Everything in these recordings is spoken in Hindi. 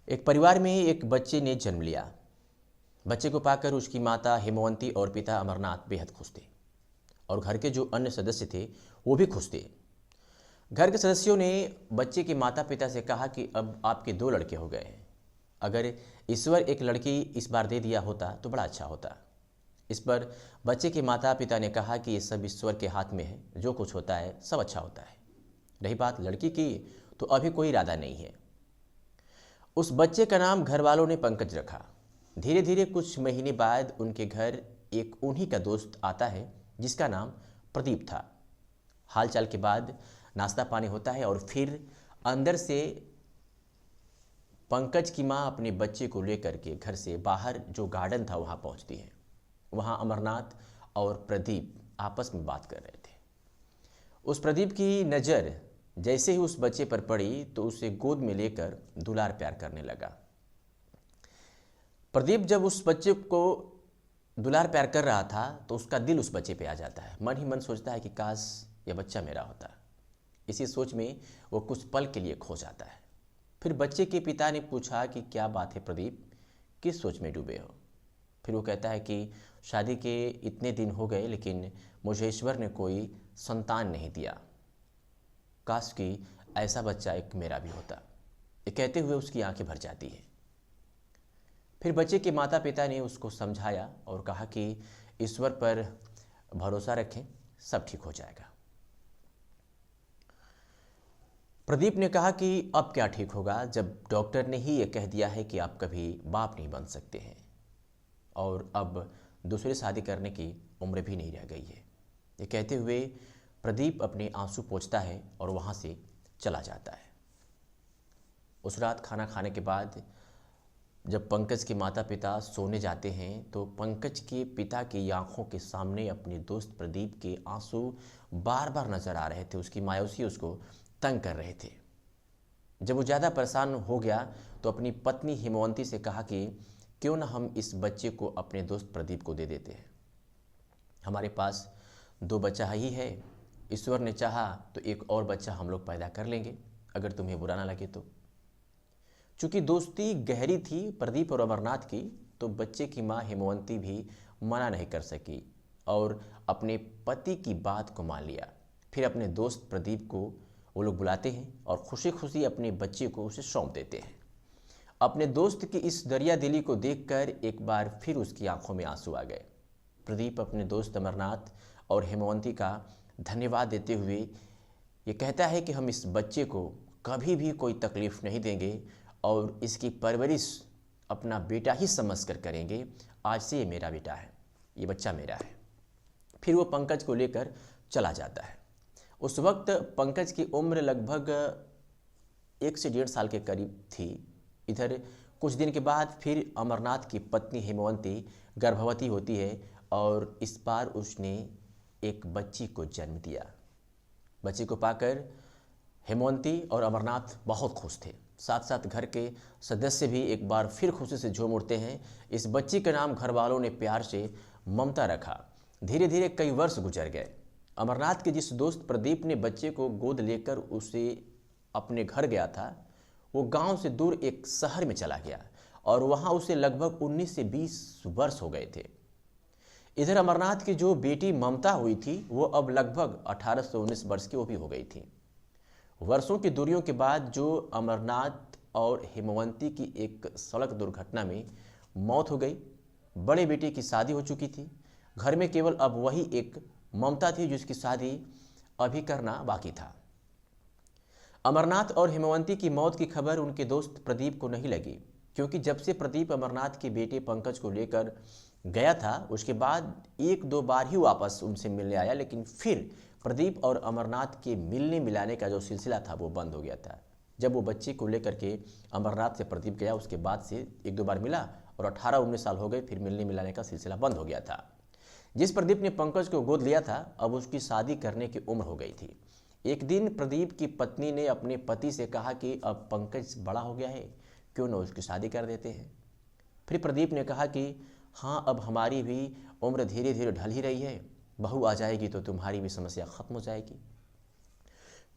एक परिवार में एक बच्चे ने जन्म लिया। बच्चे को पाकर उसकी माता हेमवंती और पिता अमरनाथ बेहद खुश थे और घर के जो अन्य सदस्य थे वो भी खुश थे। घर के सदस्यों ने बच्चे के माता पिता से कहा कि अब आपके दो लड़के हो गए हैं। अगर ईश्वर एक लड़की इस बार दे दिया होता तो बड़ा अच्छा होता। इस पर बच्चे के माता पिता ने कहा कि ये सब ईश्वर के हाथ में है, जो कुछ होता है सब अच्छा होता है। रही बात लड़की की, तो अभी कोई इरादा नहीं है। उस बच्चे का नाम घर वालों ने पंकज रखा। धीरे धीरे कुछ महीने बाद उनके घर एक उन्हीं का दोस्त आता है जिसका नाम प्रदीप था। हालचाल के बाद नाश्ता पानी होता है और फिर अंदर से पंकज की माँ अपने बच्चे को लेकर के घर से बाहर जो गार्डन था वहाँ पहुँचती है। वहाँ अमरनाथ और प्रदीप आपस में बात कर रहे थे। उस प्रदीप की नज़र जैसे ही उस बच्चे पर पड़ी तो उसे गोद में लेकर दुलार प्यार करने लगा। प्रदीप जब उस बच्चे को दुलार प्यार कर रहा था तो उसका दिल उस बच्चे पे आ जाता है। मन ही मन सोचता है कि काश यह बच्चा मेरा होता। इसी सोच में वो कुछ पल के लिए खो जाता है। फिर बच्चे के पिता ने पूछा कि क्या बात है प्रदीप, किस सोच में डूबे हो। फिर वो कहता है कि शादी के इतने दिन हो गए लेकिन मुझे ईश्वर ने कोई संतान नहीं दिया। काश कि ऐसा बच्चा एक मेरा भी होता। ये कहते हुए उसकी आंखें भर जाती हैं। फिर बच्चे के माता पिता ने उसको समझाया और कहा कि ईश्वर पर भरोसा रखें, सब ठीक हो जाएगा। प्रदीप ने कहा कि अब क्या ठीक होगा जब डॉक्टर ने ही ये कह दिया है कि आप कभी बाप नहीं बन सकते हैं और अब दूसरी शादी करने की उम्र भी नहीं रह गई है। ये कहते हुए प्रदीप अपने आंसू पोंछता है और वहाँ से चला जाता है। उस रात खाना खाने के बाद जब पंकज के माता पिता सोने जाते हैं तो पंकज के पिता की आंखों के सामने अपने दोस्त प्रदीप के आंसू बार बार नजर आ रहे थे। उसकी मायूसी उसको तंग कर रहे थे। जब वो ज़्यादा परेशान हो गया तो अपनी पत्नी हेमवंती से कहा कि क्यों ना हम इस बच्चे को अपने दोस्त प्रदीप को दे देते हैं। हमारे पास दो बच्चा ही है, ईश्वर ने चाहा तो एक और बच्चा हम लोग पैदा कर लेंगे, अगर तुम्हें बुरा ना लगे तो। चूंकि दोस्ती गहरी थी प्रदीप और अमरनाथ की, तो बच्चे की माँ हेमवंती भी मना नहीं कर सकी और अपने पति की बात को मान लिया। फिर अपने दोस्त प्रदीप को वो लोग बुलाते हैं और खुशी खुशी अपने बच्चे को उसे सौंप देते हैं। अपने दोस्त की इस दरिया दिली को देखकर एक बार फिर उसकी आंखों में आंसू आ गए। प्रदीप अपने दोस्त अमरनाथ और हेमवंती का धन्यवाद देते हुए ये कहता है कि हम इस बच्चे को कभी भी कोई तकलीफ नहीं देंगे और इसकी परवरिश अपना बेटा ही समझकर करेंगे। आज से ये मेरा बेटा है, ये बच्चा मेरा है। फिर वो पंकज को लेकर चला जाता है। उस वक्त पंकज की उम्र लगभग 1 से 1.5 साल के करीब थी। इधर कुछ दिन के बाद फिर अमरनाथ की पत्नी हेमवंती गर्भवती होती है और इस बार उसने एक बच्ची को जन्म दिया। बच्ची को पाकर हेमवंती और अमरनाथ बहुत खुश थे। साथ साथ घर के सदस्य भी एक बार फिर खुशी से झूम उठते हैं। इस बच्ची का नाम घर वालों ने प्यार से ममता रखा। धीरे धीरे कई वर्ष गुजर गए। अमरनाथ के जिस दोस्त प्रदीप ने बच्चे को गोद लेकर उसे अपने घर गया था, वो गांव से दूर एक शहर में चला गया और वहां उसे लगभग 19 से 20 वर्ष हो गए थे। इधर अमरनाथ की जो बेटी ममता हुई थी वो अब लगभग 18 से 19 वर्ष की वो भी हो गई थी। वर्षों की दूरियों के बाद जो अमरनाथ और हेमवंती की एक सड़क दुर्घटना में मौत हो गई। बड़े बेटे की शादी हो चुकी थी। घर में केवल अब वही एक ममता थी जिसकी शादी अभी करना बाकी था। अमरनाथ और हेमवंती की मौत की खबर उनके दोस्त प्रदीप को नहीं लगी, क्योंकि जब से प्रदीप अमरनाथ के बेटे पंकज को लेकर गया था उसके बाद 1-2 बार ही वापस उनसे मिलने आया, लेकिन फिर प्रदीप और अमरनाथ के मिलने मिलाने का जो सिलसिला था वो बंद हो गया था। जब वो बच्चे को लेकर के अमरनाथ से प्रदीप गया उसके बाद से 1-2 बार मिला और 18-19 साल हो गए, फिर मिलने मिलाने का सिलसिला बंद हो गया था। जिस प्रदीप ने पंकज को गोद लिया था अब उसकी शादी करने की उम्र हो गई थी। एक दिन प्रदीप की पत्नी ने अपने पति से कहा कि अब पंकज बड़ा हो गया है, क्यों न उसकी शादी कर देते हैं। फिर प्रदीप ने कहा कि हाँ, अब हमारी भी उम्र धीरे धीरे ढल ही रही है, बहू आ जाएगी तो तुम्हारी भी समस्या खत्म हो जाएगी।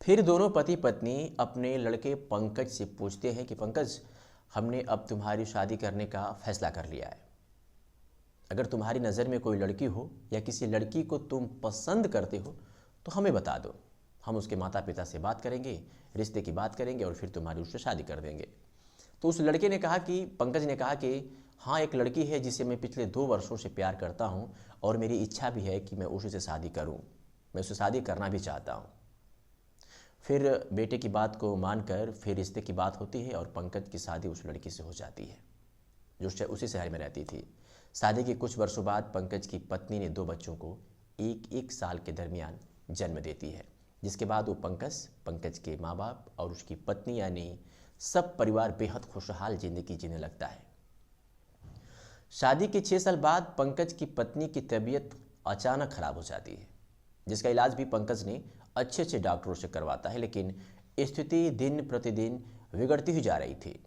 फिर दोनों पति पत्नी अपने लड़के पंकज से पूछते हैं कि पंकज, हमने अब तुम्हारी शादी करने का फैसला कर लिया है। अगर तुम्हारी नज़र में कोई लड़की हो या किसी लड़की को तुम पसंद करते हो तो हमें बता दो, हम उसके माता पिता से बात करेंगे, रिश्ते की बात करेंगे और फिर तुम्हारी उससे शादी कर देंगे। तो उस लड़के ने कहा कि पंकज ने कहा कि हाँ, एक लड़की है जिसे मैं पिछले 2 वर्षों से प्यार करता हूँ और मेरी इच्छा भी है कि मैं उसी से शादी करूँ, मैं उससे शादी करना भी चाहता हूँ। फिर बेटे की बात को मानकर फिर रिश्ते की बात होती है और पंकज की शादी उस लड़की से हो जाती है जो उसी शहर में रहती थी। शादी के कुछ वर्षों बाद पंकज की पत्नी ने 2 बच्चों को एक साल के दरमियान जन्म देती है, जिसके बाद वो पंकज के माँ बाप और उसकी पत्नी यानी सब परिवार बेहद खुशहाल जिंदगी जीने लगता है। शादी के 6 साल बाद पंकज की पत्नी की तबीयत अचानक खराब हो जाती है, जिसका इलाज भी पंकज ने अच्छे अच्छे डॉक्टरों से करवाता है, लेकिन स्थिति दिन प्रतिदिन बिगड़ती ही जा रही थी।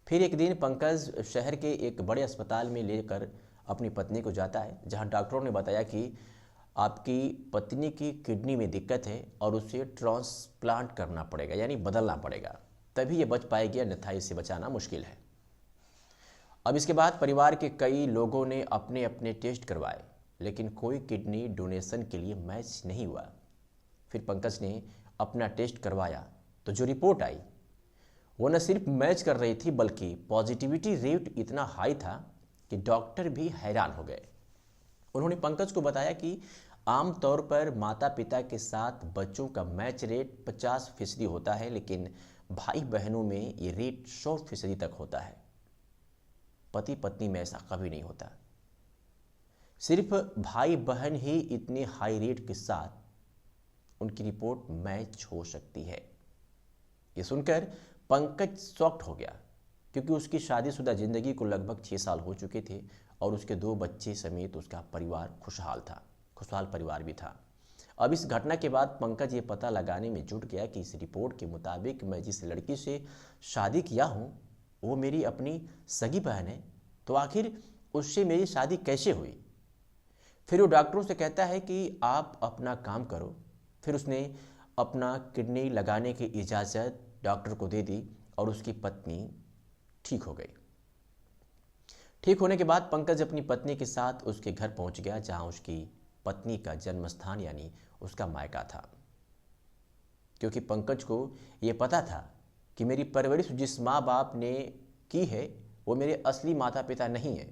फिर एक दिन पंकज शहर के एक बड़े अस्पताल में लेकर अपनी पत्नी को जाता है, जहां डॉक्टरों ने बताया कि आपकी पत्नी की किडनी में दिक्कत है और उसे ट्रांसप्लांट करना पड़ेगा, यानी बदलना पड़ेगा, तभी ये बच पाएगी, अन्यथा इसे बचाना मुश्किल है। अब इसके बाद परिवार के कई लोगों ने अपने अपने टेस्ट करवाए, लेकिन कोई किडनी डोनेशन के लिए मैच नहीं हुआ। फिर पंकज ने अपना टेस्ट करवाया तो जो रिपोर्ट आई वो न सिर्फ मैच कर रही थी, बल्कि पॉजिटिविटी रेट इतना हाई था कि डॉक्टर भी हैरान हो गए। उन्होंने पंकज को बताया कि आमतौर पर माता पिता के साथ बच्चों का मैच रेट 50% होता है, लेकिन भाई बहनों में ये रेट 100% तक होता है। पति पत्नी में ऐसा कभी नहीं होता। सिर्फ भाई बहन ही इतने हाई रेट के साथ उनकी रिपोर्ट मैच हो सकती है। ये सुनकर पंकज शॉक्ड हो गया, क्योंकि उसकी शादीशुदा जिंदगी को लगभग 6 साल हो चुके थे और उसके 2 बच्चे समेत उसका परिवार खुशहाल परिवार भी था। अब इस घटना के बाद पंकज ये पता लगाने में जुट गया कि इस रिपोर्ट के मुताबिक मैं जिस लड़की से शादी किया हूँ वो मेरी अपनी सगी बहन है, तो आखिर उससे मेरी शादी कैसे हुई। फिर वो डॉक्टरों से कहता है कि आप अपना काम करो। फिर उसने अपना किडनी लगाने की इजाज़त डॉक्टर को दे दी और उसकी पत्नी ठीक हो गई। ठीक होने के बाद पंकज अपनी पत्नी के साथ उसके घर पहुंच गया, जहां उसकी पत्नी का जन्म स्थान यानी उसका मायका था। क्योंकि पंकज को यह पता था कि मेरी परवरिश जिस माँ बाप ने की है वो मेरे असली माता पिता नहीं है,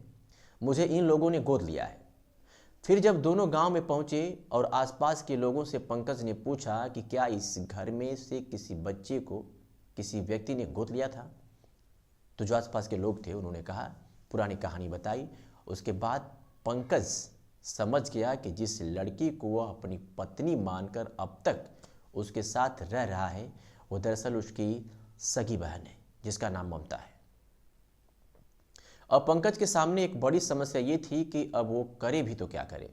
मुझे इन लोगों ने गोद लिया है। फिर जब दोनों गांव में पहुंचे और आसपास के लोगों से पंकज ने पूछा कि क्या इस घर में से किसी बच्चे को किसी व्यक्ति ने गोद लिया था, तो जो आसपास के लोग थे उन्होंने कहा, पुरानी कहानी बताई। उसके बाद पंकज समझ गया कि जिस लड़की को वह अपनी पत्नी मानकर अब तक उसके साथ रह रहा है वो दरअसल उसकी सगी बहन है, जिसका नाम ममता है। अब पंकज के सामने एक बड़ी समस्या ये थी कि अब वो करे भी तो क्या करे।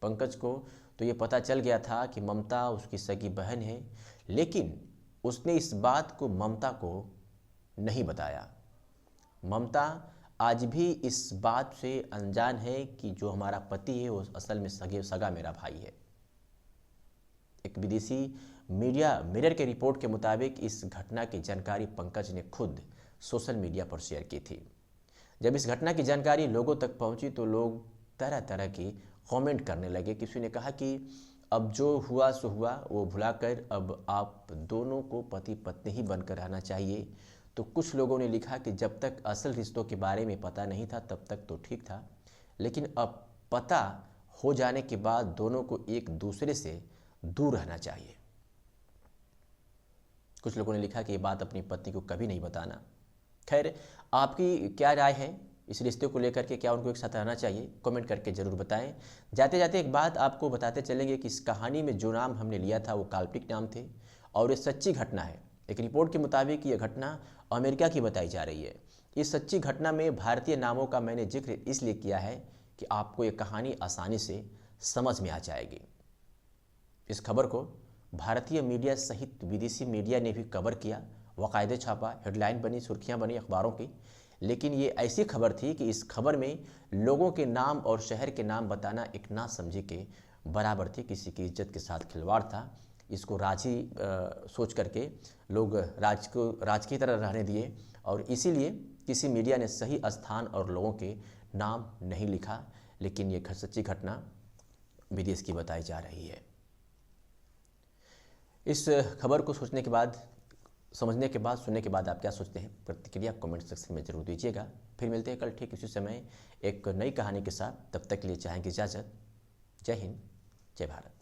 पंकज को तो ये पता चल गया था कि ममता उसकी सगी बहन है, लेकिन उसने इस बात को ममता को नहीं बताया। ममता आज भी इस बात से अनजान है कि जो हमारा पति है वो असल में सगा मेरा भाई है। एक विदेशी मीडिया मिरर के रिपोर्ट के मुताबिक इस घटना की जानकारी पंकज ने खुद सोशल मीडिया पर शेयर की थी। जब इस घटना की जानकारी लोगों तक पहुंची तो लोग तरह तरह की कमेंट करने लगे। किसी ने कहा कि अब जो हुआ सो हुआ, वो भुलाकर अब आप दोनों को पति पत्नी ही बनकर रहना चाहिए। तो कुछ लोगों ने लिखा कि जब तक असल रिश्तों के बारे में पता नहीं था तब तक तो ठीक था, लेकिन अब पता हो जाने के बाद दोनों को एक दूसरे से दूर रहना चाहिए। कुछ लोगों ने लिखा कि ये बात अपनी पत्नी को कभी नहीं बताना। खैर, आपकी क्या राय है इस रिश्ते को लेकर के? क्या उनको एक साथ रहना चाहिए? कमेंट करके ज़रूर बताएं। जाते जाते एक बात आपको बताते चलेंगे कि इस कहानी में जो नाम हमने लिया था वो काल्पनिक नाम थे और ये सच्ची घटना है। एक रिपोर्ट के मुताबिक ये घटना अमेरिका की बताई जा रही है। इस सच्ची घटना में भारतीय नामों का मैंने जिक्र इसलिए किया है कि आपको ये कहानी आसानी से समझ में आ जाएगी। इस खबर को भारतीय मीडिया सहित विदेशी मीडिया ने भी कवर किया, बाकायदे छापा, हेडलाइन बनी, सुर्खियां बनी अखबारों की। लेकिन ये ऐसी खबर थी कि इस खबर में लोगों के नाम और शहर के नाम बताना एक ना समझी के बराबर थी, किसी की इज्जत के साथ खिलवाड़ था। इसको राजी सोच करके लोग राज की तरह रहने दिए और इसीलिए किसी मीडिया ने सही स्थान और लोगों के नाम नहीं लिखा, लेकिन ये सच्ची घटना विदेश की बताई जा रही है। इस खबर को सोचने के बाद, समझने के बाद, सुनने के बाद आप क्या सोचते हैं? प्रतिक्रिया कमेंट सेक्शन में जरूर दीजिएगा। फिर मिलते हैं कल ठीक इसी समय एक नई कहानी के साथ। तब तक के लिए चाहेंगे इजाज़त। जय हिंद, जय भारत।